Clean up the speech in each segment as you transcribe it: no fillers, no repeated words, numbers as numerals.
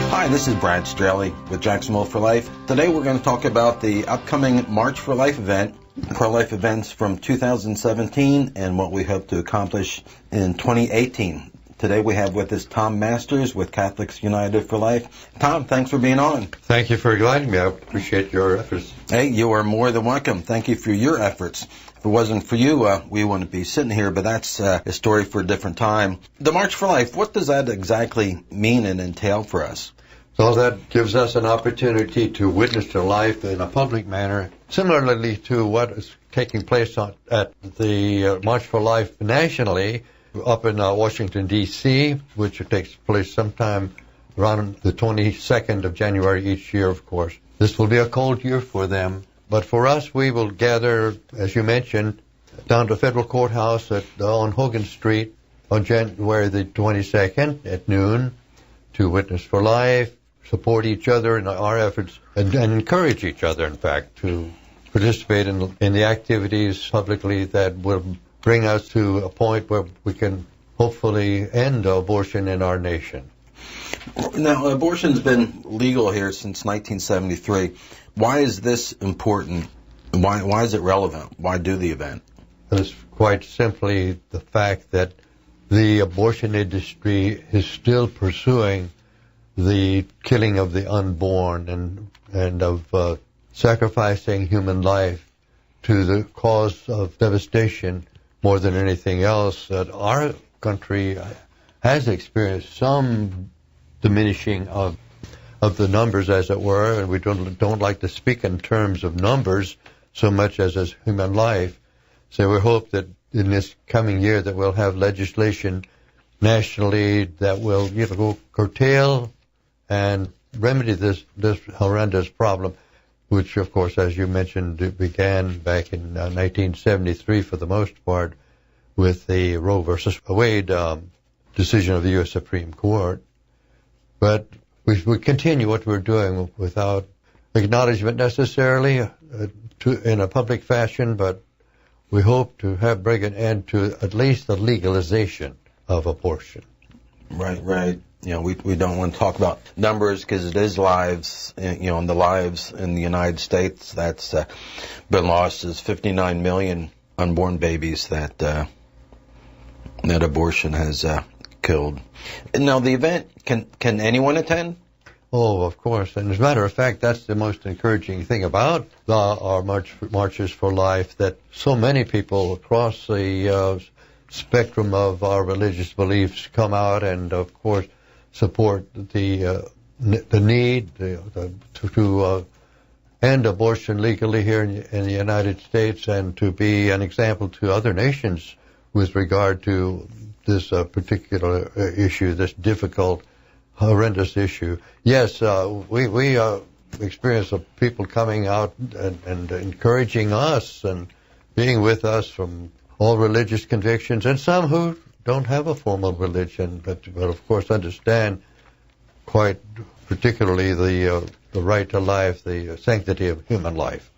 Hi, this is Brad Straley with Jacksonville For Life. Today we're going to talk about the upcoming March for Life event, pro-life events from 2017, and what we hope to accomplish in 2018. Today we have with us Tom Masters with Catholics United for Life. Tom, thanks for being on. Thank you for inviting me. I appreciate your efforts. Hey, you are more than welcome. Thank you for your efforts. If it wasn't for you, we wouldn't be sitting here, but that's a story for a different time. The March for Life, what does that exactly mean and entail for us? So that gives us an opportunity to witness to life in a public manner, similarly to what is taking place at the March for Life nationally up in Washington, D.C., which takes place sometime around the 22nd of January each year, of course. This will be a cold year for them, but for us, we will gather, as you mentioned, down to Federal Courthouse on Hogan Street on January the 22nd at noon to witness for life, support each other in our efforts, and encourage each other, in fact, to participate in the activities publicly that will bring us to a point where we can hopefully end abortion in our nation. Now, abortion's been legal here since 1973. Why is this important? Why is it relevant? Why do the event? It's quite simply the fact that the abortion industry is still pursuing the killing of the unborn and of sacrificing human life to the cause of devastation more than anything else. That our country has experienced some diminishing of the numbers, as it were, and we don't like to speak in terms of numbers so much as human life. So we hope that in this coming year that we'll have legislation nationally that will curtail and remedy this horrendous problem, which, of course, as you mentioned, began back in 1973 for the most part with the Roe versus Wade decision of the U.S. Supreme Court. But we continue what we're doing without acknowledgement necessarily in a public fashion, but we hope to bring an end to at least the legalization of abortion. Right. You know, we don't want to talk about numbers because it is lives, and the lives in the United States that's been lost is 59 million unborn babies that abortion has killed. Now, the event, can anyone attend? Oh, of course. And as a matter of fact, that's the most encouraging thing about our Marches for Life, that so many people across the spectrum of our religious beliefs come out and, of course, support the need to end abortion legally here in the United States and to be an example to other nations with regard to this particular issue, this difficult, horrendous issue. Yes, we experience people coming out and encouraging us and being with us from all religious convictions, and some who don't have a formal religion, but of course understand quite particularly the right to life, the sanctity of human life.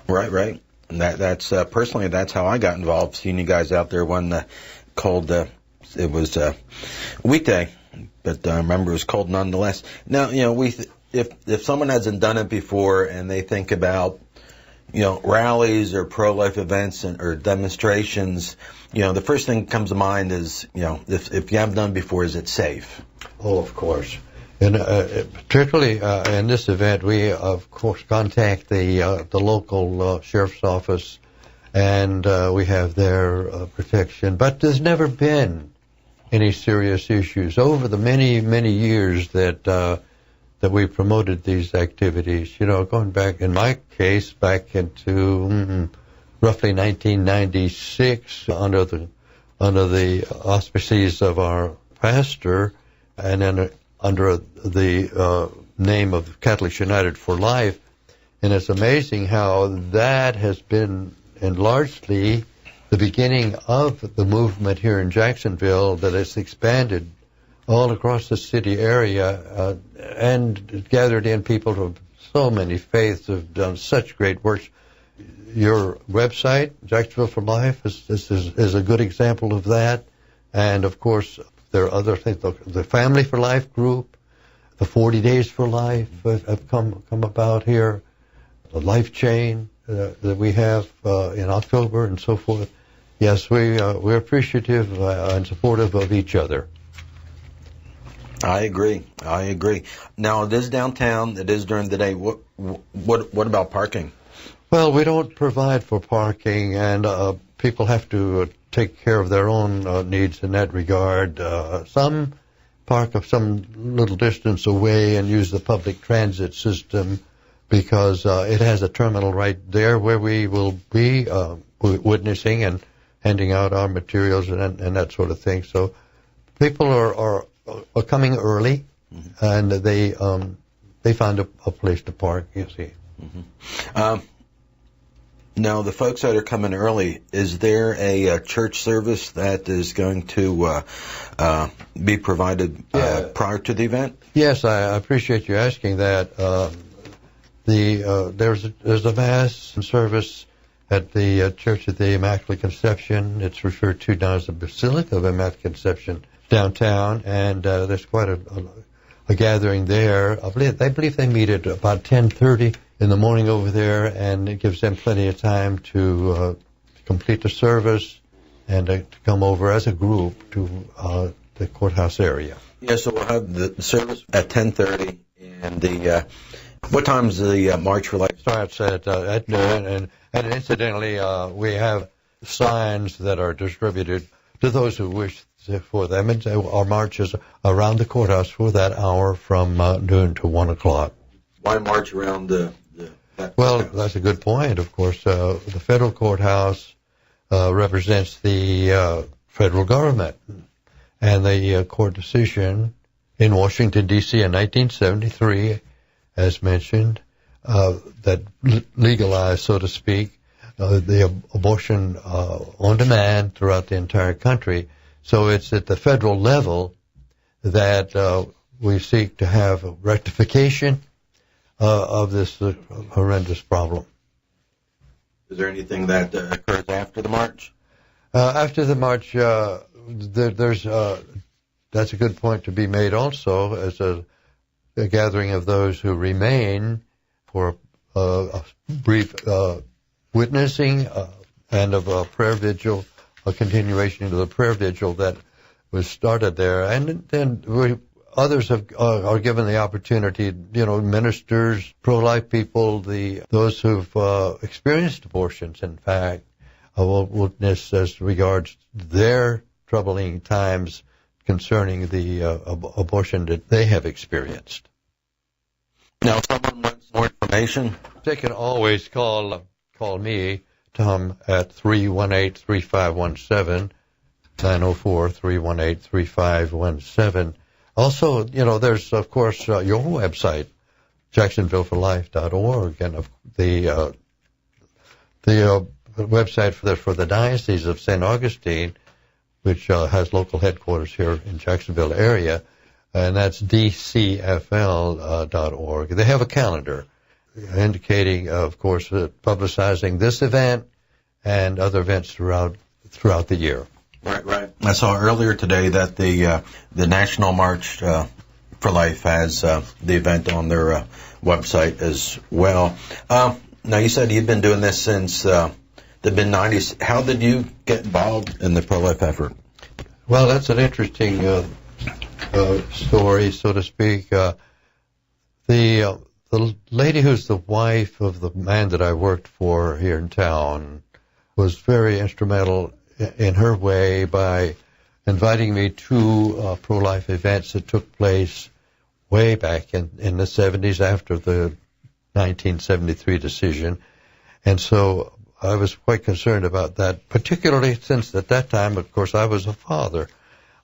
Right. And that's personally, that's how I got involved. Seeing you guys out there one cold, it was a weekday, but I remember it was cold nonetheless. Now, if someone hasn't done it before and they think about rallies or pro-life events or demonstrations, the first thing that comes to mind is, if you haven't done it before, is it safe? Oh, of course. And particularly in this event, we, of course, contact the local sheriff's office, and we have their protection. But there's never been any serious issues over the many, many years that we promoted these activities. Going back, in my case, back into roughly 1996, under the auspices of our pastor, and then under the name of Catholics United for Life. And it's amazing how that has been largely the beginning of the movement here in Jacksonville that has expanded all across the city area and gathered in people from so many faiths who have done such great work. Your website, Jacksonville For Life, is a good example of that. And, of course, there are other things. The Family for Life group The 40 Days for Life have come about here. The Life Chain that we have in October and so forth. Yes, we're appreciative and supportive of each other. I agree. Now, it is downtown. It is during the day. What about parking? Well, we don't provide for parking, and people have to take care of their own needs in that regard. Some park some little distance away and use the public transit system because it has a terminal right there where we will be witnessing and handing out our materials and that sort of thing. So people are coming early, and they find a place to park, you see. Now, the folks that are coming early, is there a church service that is going to be provided prior to the event? Yes, I appreciate you asking that. There's a mass service at the Church of the Immaculate Conception. It's referred to now as the Basilica of Immaculate Conception downtown, and there's quite a gathering there. I believe they meet at about 10:30 in the morning over there, and it gives them plenty of time to complete the service and to come over as a group to the courthouse area. Yeah, so we'll have the service at 10:30, and what time's the March for Life? Starts at noon, and incidentally, we have signs that are distributed to those who wish for them. And our march is around the courthouse for that hour from noon to 1 o'clock. Why march around Well, that's a good point. Of course, the federal courthouse represents the federal government, and the court decision in Washington, D.C. in 1973, as mentioned, that legalized, so to speak, the abortion on demand throughout the entire country. So it's at the federal level that we seek to have a rectification of this horrendous problem. Is there anything that occurs after the march? After the march, there's that's a good point to be made also, as a gathering of those who remain for a brief witnessing and of a prayer vigil, a continuation of the prayer vigil that was started there. And then others are given the opportunity, ministers, pro-life people, those who've experienced abortions, in fact, will witness as regards their troubling times concerning the abortion that they have experienced. Now, if someone wants more information, they can always call me, Tom, at 318-3517, 904-318-3517. Also, there's, of course, your website, jacksonvilleforlife.org, and the website for the Diocese of St. Augustine, which has local headquarters here in Jacksonville area, and that's dcfl.org. They have a calendar indicating, of course, publicizing this event and other events throughout the year. Right. I saw earlier today that the National March for Life has the event on their website as well. Now, you said you've been doing this since the mid-'90s. How did you get involved in the pro-life effort? Well, that's an interesting story, so to speak. The lady who's the wife of the man that I worked for here in town was very instrumental in her way by inviting me to pro-life events that took place way back in the 70s after the 1973 decision. And so I was quite concerned about that, particularly since at that time, of course, I was a father.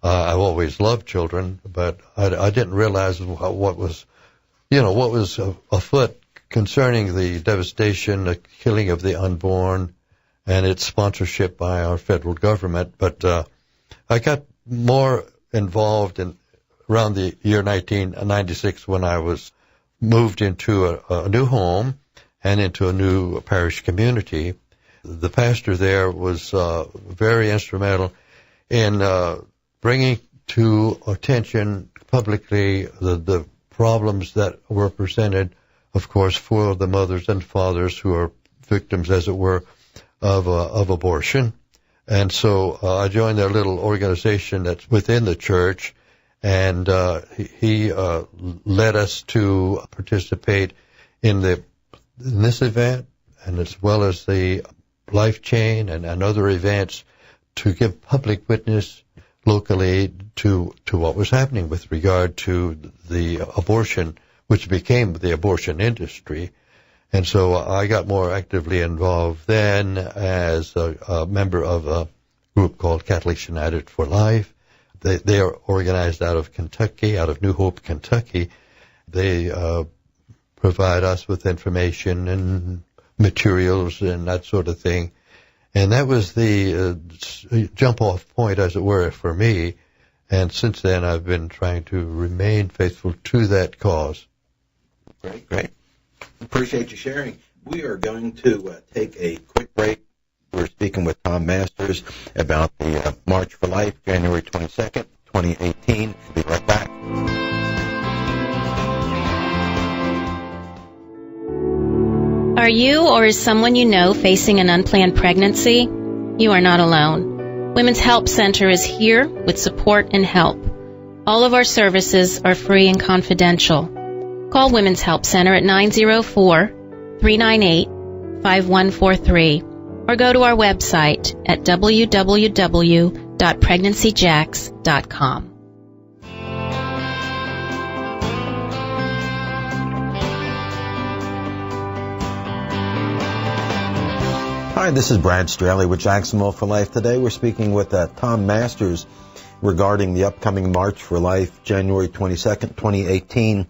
I've always loved children, but I didn't realize what was afoot concerning the devastation, the killing of the unborn, and its sponsorship by our federal government. But I got more involved around the year 1996 when I was moved into a new home and into a new parish community. The pastor there was very instrumental in bringing to attention publicly the problems that were presented, of course, for the mothers and fathers who are victims, as it were, of abortion. And so I joined their little organization that's within the church, and he led us to participate in this event, and as well as the Life Chain and other events, to give public witness locally to what was happening with regard to the abortion, which became the abortion industry. And so I got more actively involved then as a member of a group called Catholics United for Life. They are organized out of Kentucky, out of New Hope, Kentucky. They provide us with information and materials and that sort of thing. And that was the jump-off point, as it were, for me. And since then, I've been trying to remain faithful to that cause. Great, great. Appreciate you sharing. We are going to take a quick break. We're speaking with Tom Masters about the March for Life, January 22nd, 2018. We'll be right back. Are you or is someone you know facing an unplanned pregnancy? You are not alone. Women's Help Center is here with support and help. All of our services are free and confidential. Call Women's Help Center at 904-398-5143 or go to our website at www.pregnancyjacks.com. Hi, this is Brad Straley with Jacksonville For Life. Today we're speaking with Tom Masters regarding the upcoming March for Life, January 22nd, 2018.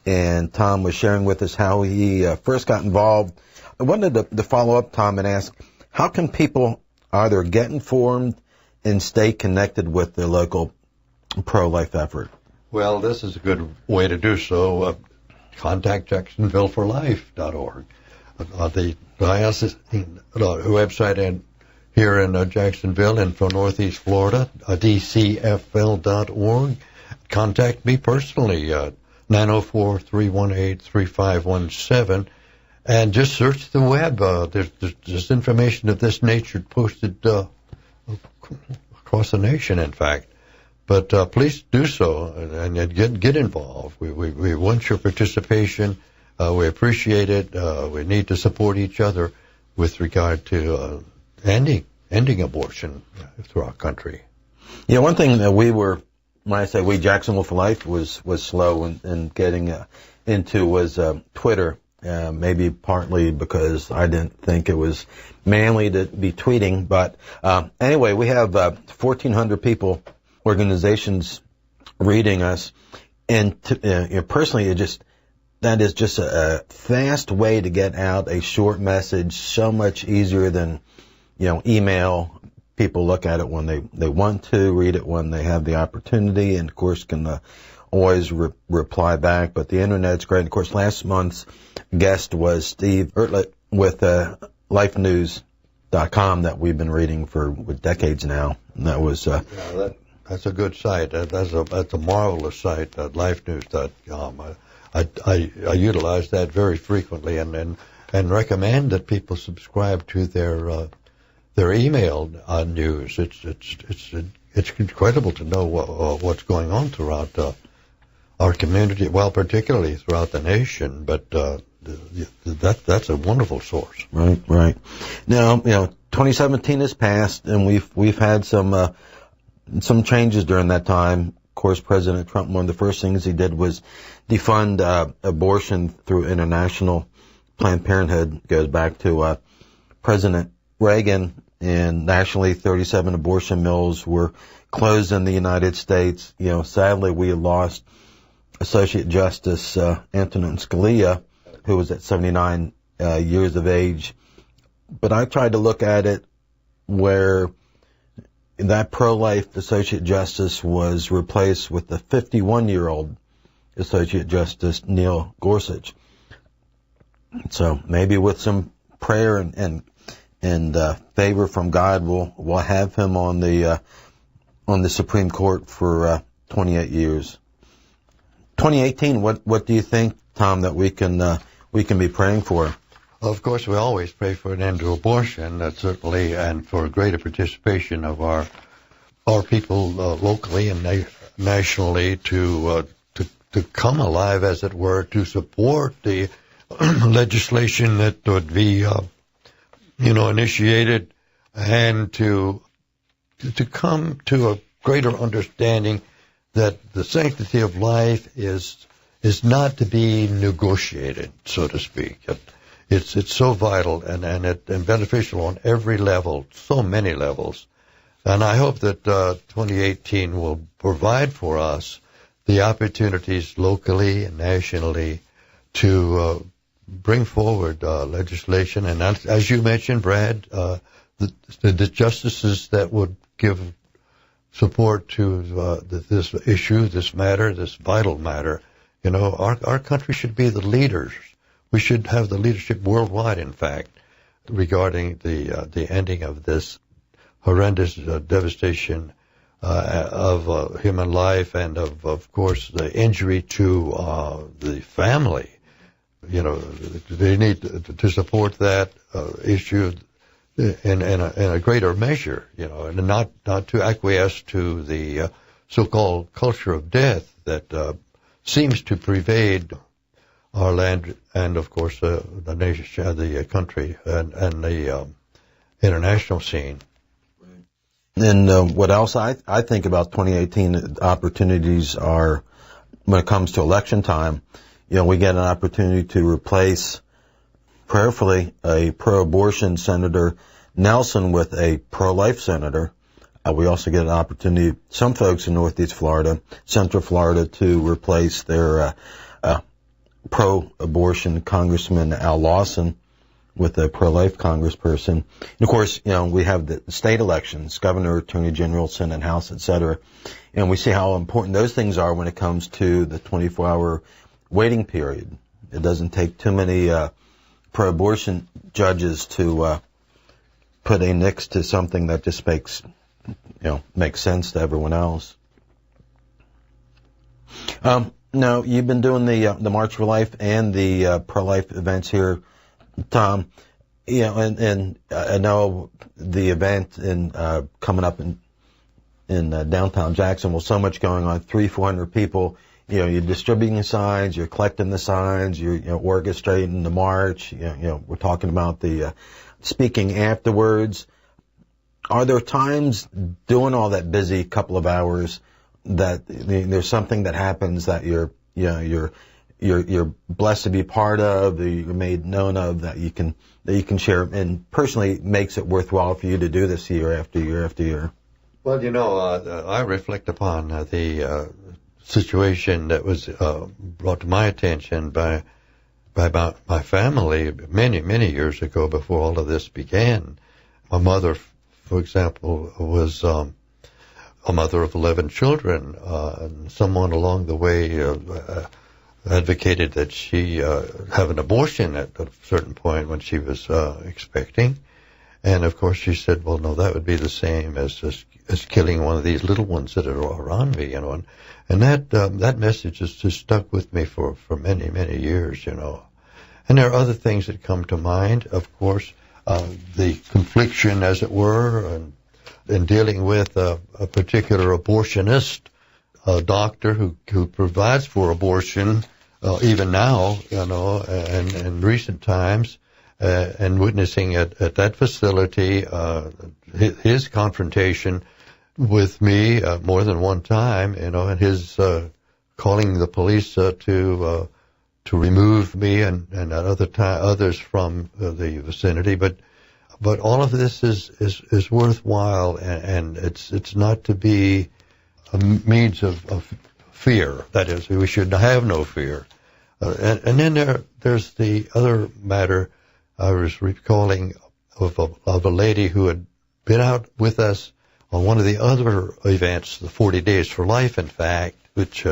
And Tom was sharing with us how he first got involved. I wanted to follow up, Tom, and ask, how can people either get informed and stay connected with their local pro-life effort? Well, this is a good way to do so. Contact JacksonvilleForLife.org. The diocesan website here in Jacksonville and from Northeast Florida, dcfl.org. Contact me personally, 904-318-3517, and just search the web. There's information of this nature posted across the nation, in fact. But please do so and get involved. We want your participation. We appreciate it. We need to support each other with regard to ending abortion through our country. Yeah, one thing that we were, when I say we, Jacksonville For Life, was slow in getting into was Twitter. Maybe partly because I didn't think it was manly to be tweeting. But anyway, we have 1,400 people, organizations reading us. And personally, that is just a fast way to get out a short message, so much easier than, email. People look at it when they want to, read it when they have the opportunity, and of course can always reply back. But the Internet's great. And of course, last month's guest was Steve Ertlett with lifenews.com that we've been reading for decades now. And that was that's a good site. That's a marvelous site, lifenews.com. I utilize that very frequently and recommend that people subscribe to their email news. It's incredible to know what's going on throughout our community, well, particularly throughout the nation. But that's a wonderful source. Right. Now, 2017 has passed, and we've had some changes during that time. Of course, President Trump, one of the first things he did was defund abortion through international Planned Parenthood. It goes back to President Reagan, and nationally 37 abortion mills were closed in the United States. Sadly, we lost Associate Justice Antonin Scalia, who was at 79 years of age. But I tried to look at it where that pro-life Associate Justice was replaced with the 51-year-old Associate Justice Neil Gorsuch. So maybe with some prayer and favor from God, we'll have him on the Supreme Court for 28 years. 2018, what do you think, Tom, that we can be praying for? Of course, we always pray for an end to abortion, certainly, and for greater participation of our people locally and nationally to come alive, as it were, to support the legislation that would be, initiated, and to come to a greater understanding that the sanctity of life is not to be negotiated, so to speak. It's so vital and beneficial on every level, so many levels. And I hope that 2018 will provide for us the opportunities locally and nationally to bring forward legislation. And as you mentioned, Brad, the justices that would give support to this issue, this matter, this vital matter. Our country should be the leaders. We should have the leadership worldwide, in fact, regarding the ending of this horrendous devastation of human life and of course, the injury to the family. They need to support that issue in a greater measure, and not to acquiesce to the so-called culture of death that seems to pervade our land and, of course, the nation, the country, and the international scene. And what else I think about 2018 opportunities are, when it comes to election time, we get an opportunity to replace, prayerfully, a pro-abortion Senator Nelson with a pro-life senator. We also get an opportunity, some folks in Northeast Florida, Central Florida, to replace their pro-abortion Congressman Al Lawson with a pro-life congressperson. And of course, we have the state elections, governor, attorney general, Senate, House, etc. And we see how important those things are when it comes to the 24-hour waiting period. It doesn't take too many pro-abortion judges to put a nix to something that just makes sense to everyone else. Now, you've been doing the March for Life and the pro-life events here, Tom. And I know the event coming up in downtown Jacksonville, so much going on, 300-400 people. You're distributing the signs, you're collecting the signs, you're orchestrating the march. We're talking about the speaking afterwards. Are there times doing all that busy couple of hours that there's something that happens that you're blessed to be part of, that you're made known of, that you can share, and personally makes it worthwhile for you to do this year after year after year? Well, I reflect upon the situation that was brought to my attention by my family many years ago, before all of this began. My mother, for example, was a mother of 11 children. And someone along the way advocated that she have an abortion at a certain point when she was expecting. And of course she said, well, no, that would be the same as killing one of these little ones that are around me, And that message has just stuck with me for many years, And there are other things that come to mind, of course, the confliction, as it were, in dealing with a particular abortionist, a doctor who provides for abortion, even now, and in recent times, and witnessing at that facility, his confrontation with me more than one time, and his calling the police to remove me and others from the vicinity. But all of this is worthwhile, and it's not to be a means of fear. That is, we should have no fear. And then there's the other matter. I was recalling of a lady who had been out with us on one of the other events, the 40 Days for Life, in fact, which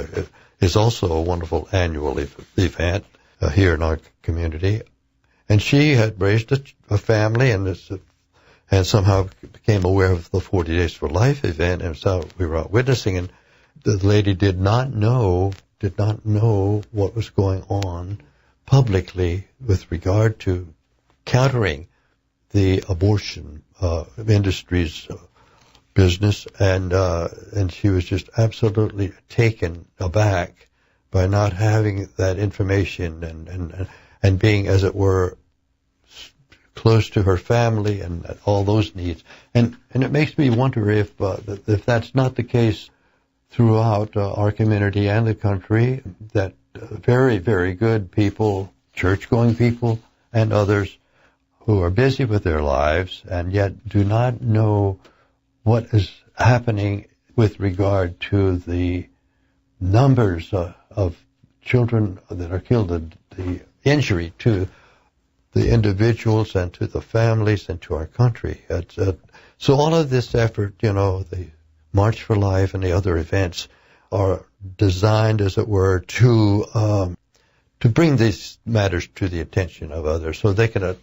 is also a wonderful annual event here in our community. And she had raised a family and somehow became aware of the 40 Days for Life event, and so we were out witnessing, and the lady did not know did not know what was going on publicly with regard to countering the abortion industry's business, and she was just absolutely taken aback by not having that information and being, as it were, close to her family and all those needs. And it makes me wonder if that's not the case throughout our community and the country, that very, very good people, church-going people and others who are busy with their lives and yet do not know what is happening with regard to the numbers of children that are killed, the injury to the individuals and to the families and to our country. So all of this effort, the March for Life and the other events are designed, as it were, to bring these matters to the attention of others so they can at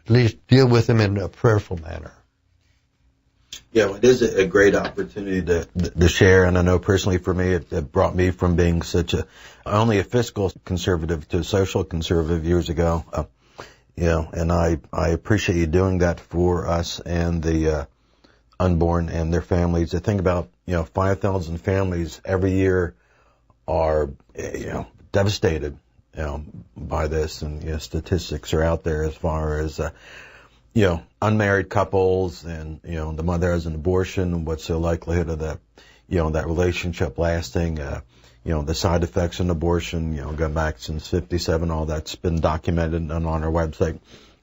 least deal with them in a prayerful manner. Yeah, well, it is a great opportunity to share, and I know personally for me, it brought me from being only a fiscal conservative to a social conservative years ago. And I appreciate you doing that for us and the unborn and their families. I think about 5,000 families every year are devastated by this, and statistics are out there as far as unmarried couples and the mother has an abortion, and what's the likelihood of that that relationship lasting, the side effects of an abortion, going back since 57, all that's been documented and on our website,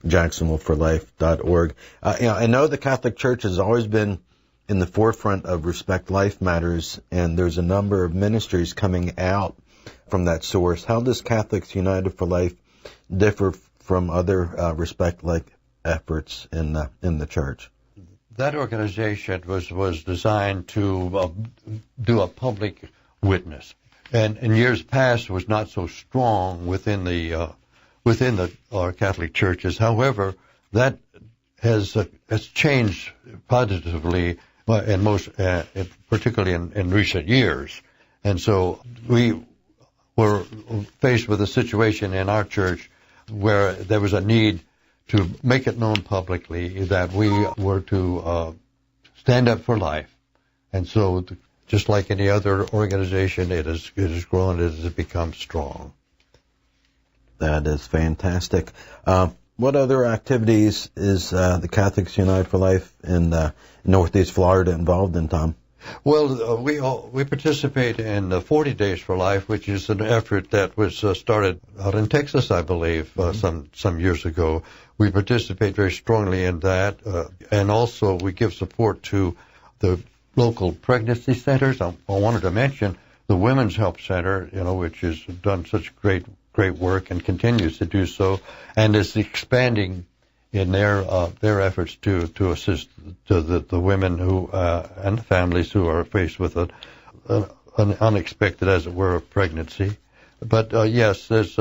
JacksonvilleForLife.org. I know the Catholic Church has always been in the forefront of Respect Life matters, and there's a number of ministries coming out from that source. How does Catholics United for Life differ from other Respect Life efforts in the church? That organization was designed to do a public witness, and in years past was not so strong within our Catholic churches. However, that has changed positively, and particularly in recent years. And so we were faced with a situation in our church where there was a need to make it known publicly that we were to stand up for life. And so just like any other organization, it has grown, it has become strong. That is fantastic. What other activities is the Catholics United for Life in Northeast Florida involved in, Tom? Well, we participate in 40 Days for Life, which is an effort that was started out in Texas, I believe, some years ago. We participate very strongly in that, and also we give support to the local pregnancy centers. I wanted to mention the Women's Help Center, which has done such great work and continues to do so, and is expanding in their efforts to assist the women who and the families who are faced with an unexpected, as it were, pregnancy. But yes, there's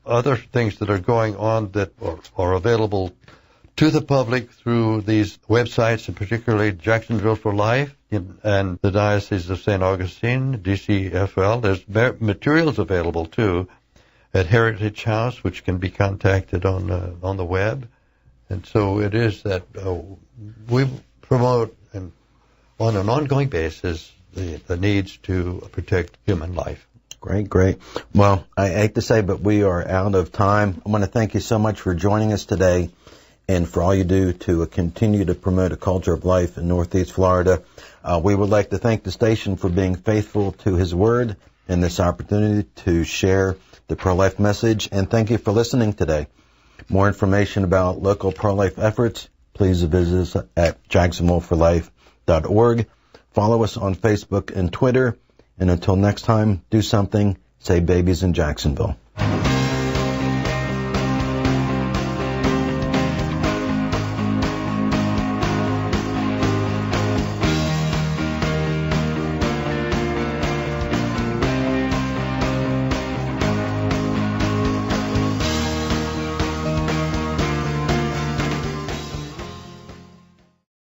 other things that are going on that are available to the public through these websites, and particularly Jacksonville For Life and the Diocese of St. Augustine, DCFL. There's materials available too at Heritage House, which can be contacted on the web. And so it is that we promote on an ongoing basis the needs to protect human life. Great. Well, I hate to say, but we are out of time. I want to thank you so much for joining us today and for all you do to continue to promote a culture of life in Northeast Florida. We would like to thank the station for being faithful to his word and this opportunity to share the pro-life message. And thank you for listening today. More information about local pro-life efforts, please visit us at JacksonvilleForLife.org. Follow us on Facebook and Twitter. And until next time, do something, save babies in Jacksonville.